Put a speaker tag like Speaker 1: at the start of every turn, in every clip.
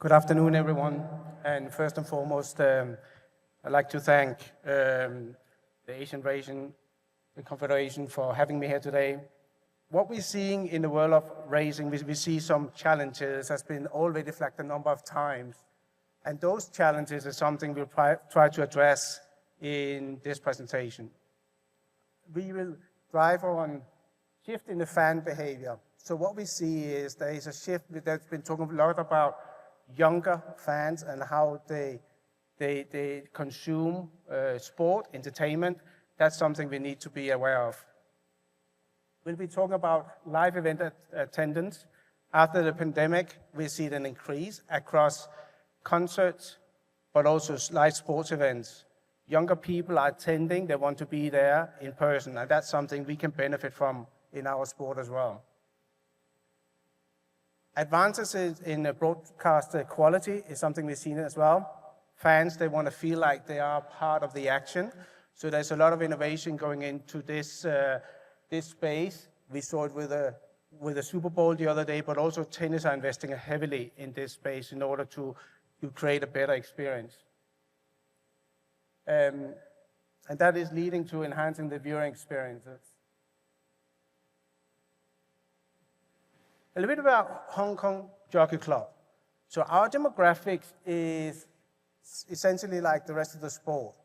Speaker 1: Good afternoon, everyone. And first and foremost, I'd like to thank the Asian Racing Confederation for having me here today. What we're seeing in the world of racing, we see some challenges, has been already flagged a number of times. And those challenges are something we'll try to address in this presentation. We will drive on shift in the fan behavior. So what we see is there is a shift that's been talking a lot about younger fans and how they consume sport, entertainment. That's something we need to be aware of. We'll be talking about live event attendance. After the pandemic, we see an increase across concerts, but also live sports events. Younger people are attending, they want to be there in person, and that's something we can benefit from in our sport as well. Advances in broadcast quality is something we've seen as well. Fans, they want to feel like they are part of the action. So there's a lot of innovation going into this space. We saw it with the Super Bowl the other day, but also tennis are investing heavily in this space in order to create a better experience. And that is leading to enhancing the viewing experiences. A little bit about Hong Kong Jockey Club. So our demographics is essentially like the rest of the sport.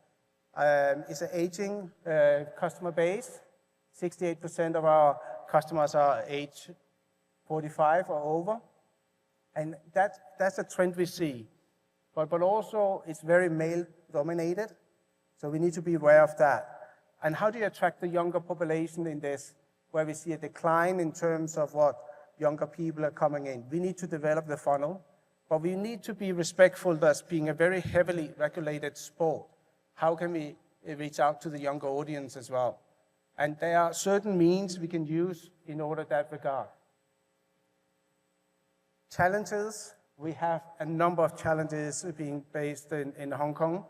Speaker 1: It's an aging customer base. 68% of our customers are age 45 or over. And that's a trend we see. But also it's very male dominated. So we need to be aware of that. And how do you attract the younger population in this, where we see a decline in terms of what younger people are coming in? We need to develop the funnel, but we need to be respectful that being a very heavily regulated sport. How can we reach out to the younger audience as well? And there are certain means we can use in order that regard. Challenges, we have a number of challenges being based in Hong Kong.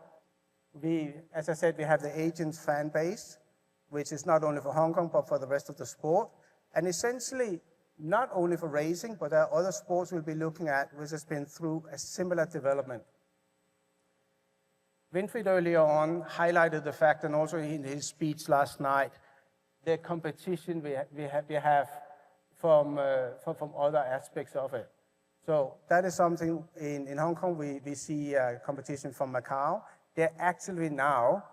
Speaker 1: As I said, we have the agents fan base, which is not only for Hong Kong, but for the rest of the sport. And essentially, not only for racing, but there are other sports we'll be looking at, which has been through a similar development. Winfried earlier on highlighted the fact, and also in his speech last night, the competition we have from other aspects of it. So that is something in Hong Kong, we see competition from Macau. They're actually now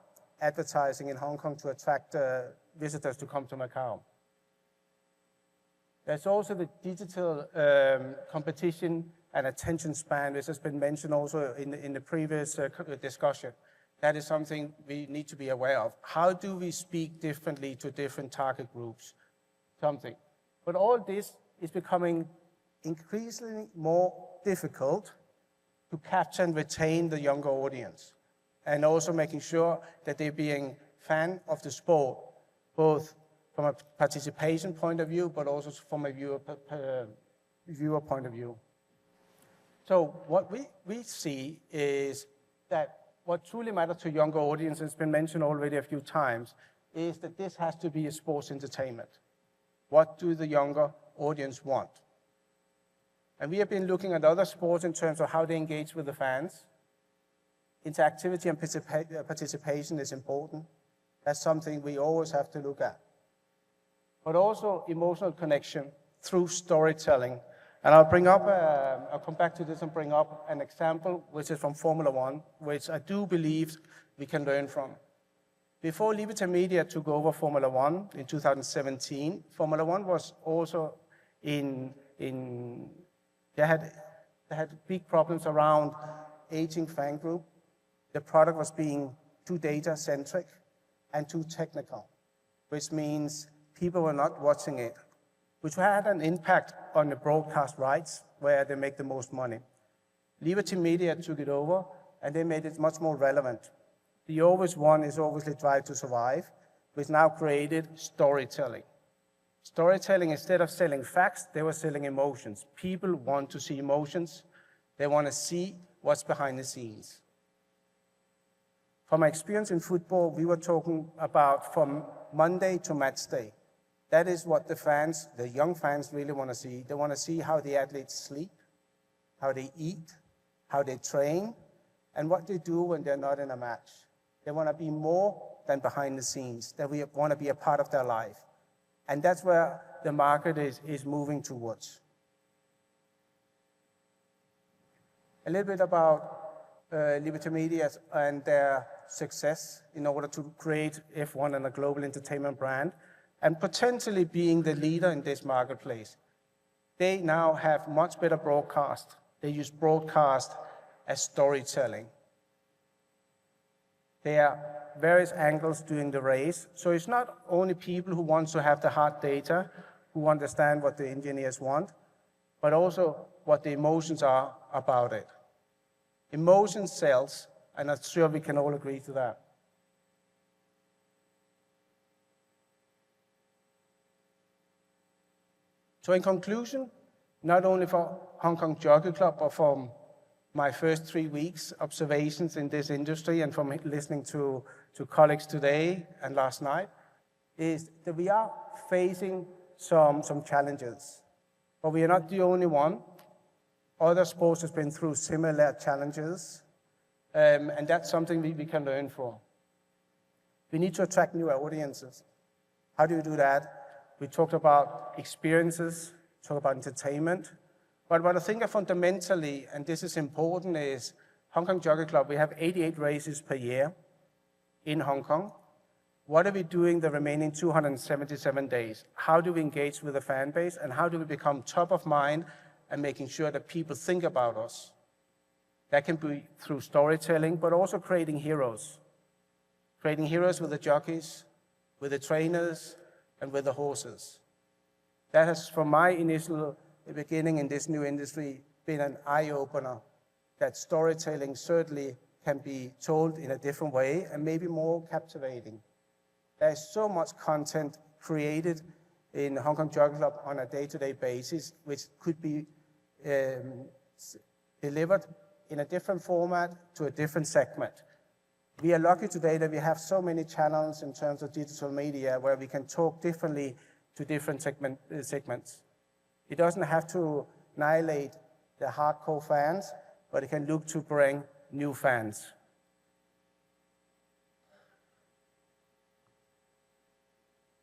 Speaker 1: advertising in Hong Kong to attract visitors to come to Macau. There's also the digital competition and attention span, which has been mentioned also in the previous discussion. That is something we need to be aware of. How do we speak differently to different target groups? But all this is becoming increasingly more difficult to capture and retain the younger audience, and also making sure that they're being fan of the sport, both from a participation point of view, but also from a viewer point of view. So what we see is that what truly matters to younger audiences, has been mentioned already a few times, is that this has to be a sports entertainment. What do the younger audience want? And we have been looking at other sports in terms of how they engage with the fans. Interactivity and participation is important. That's something we always have to look at. But also emotional connection through storytelling. And I'll come back to this and bring up an example, which is from Formula One, which I do believe we can learn from. Before Liberty Media took over Formula One in 2017, Formula One was also they had big problems around aging fan group. The product was being too data-centric and too technical, which means people were not watching it, which had an impact on the broadcast rights, where they make the most money. Liberty Media took it over, and they made it much more relevant. The always one is obviously Drive to Survive, which now created storytelling. Storytelling, instead of selling facts, they were selling emotions. People want to see emotions. They want to see what's behind the scenes. From my experience in football, we were talking about from Monday to match day. That is what the young fans really want to see. They want to see how the athletes sleep, how they eat, how they train, and what they do when they're not in a match. They want to be more than behind the scenes. They want to be a part of their life. And that's where the market is moving towards. A little bit about Liberty Media and their success in order to create F1 and a global entertainment brand, and potentially being the leader in this marketplace. They now have much better broadcast. They use broadcast as storytelling. There are various angles during the race, so it's not only people who want to have the hard data, who understand what the engineers want, but also what the emotions are about it. Emotion sells, and I'm sure we can all agree to that. So in conclusion, not only for Hong Kong Jockey Club, but from my first 3 weeks observations in this industry and from listening to colleagues today and last night, is that we are facing some challenges, but we are not the only one. Other sports have been through similar challenges, and that's something we can learn from. We need to attract new audiences. How do you do that? We talked about experiences, talked about entertainment, but what I think fundamentally, and this is important, is Hong Kong Jockey Club, we have 88 races per year in Hong Kong. What are we doing the remaining 277 days? How do we engage with the fan base, and how do we become top of mind and making sure that people think about us? That can be through storytelling, but also creating heroes. Creating heroes with the jockeys, with the trainers, and with the horses. That has, from my initial beginning in this new industry, been an eye-opener, that storytelling certainly can be told in a different way and maybe more captivating. There's so much content created in Hong Kong Jockey Club on a day-to-day basis, which could be delivered in a different format to a different segment. We are lucky today that we have so many channels in terms of digital media where we can talk differently to different segments. It doesn't have to annihilate the hardcore fans, but it can look to bring new fans.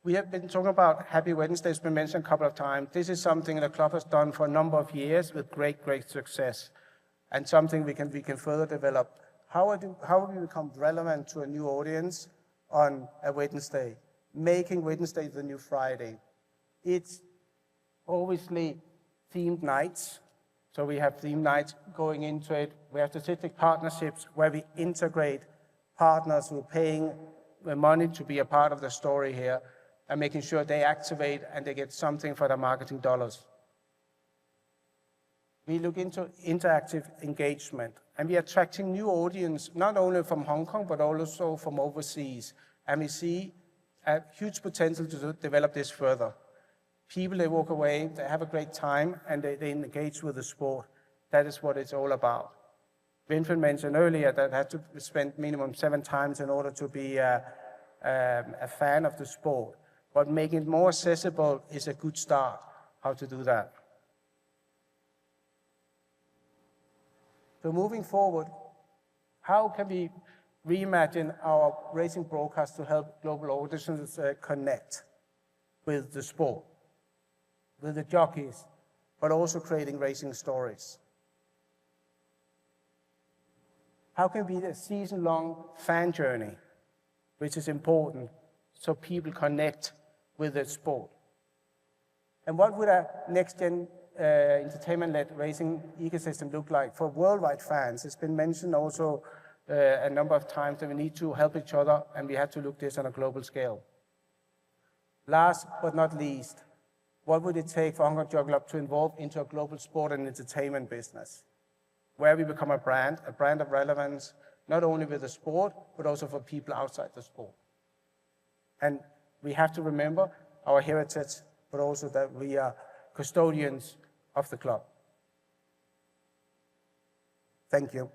Speaker 1: We have been talking about Happy Wednesday, it's been mentioned a couple of times. This is something the club has done for a number of years with great success, and something we can further develop. How do we become relevant to a new audience on a Wednesday, making Wednesday the new Friday? It's obviously themed nights, so we have themed nights going into it. We have strategic partnerships where we integrate partners who are paying the money to be a part of the story here, and making sure they activate and they get something for their marketing dollars. We look into interactive engagement, and we are attracting new audience, not only from Hong Kong, but also from overseas. And we see a huge potential to develop this further. People, they walk away, they have a great time, and they engage with the sport. That is what it's all about. Winfried mentioned earlier that I had to spend minimum 7 times in order to be a fan of the sport. But making it more accessible is a good start, how to do that. So moving forward, how can we reimagine our racing broadcast to help global audiences connect with the sport, with the jockeys, but also creating racing stories? How can we be a season-long fan journey, which is important, so people connect with the sport? And what would a next-gen entertainment-led racing ecosystem look like for worldwide fans? It's been mentioned also a number of times that we need to help each other, and we have to look this on a global scale. Last but not least, what would it take for Hong Kong Jockey Club to evolve into a global sport and entertainment business, where we become a brand of relevance, not only with the sport, but also for people outside the sport? And we have to remember our heritage, but also that we are custodians of the club. Thank you.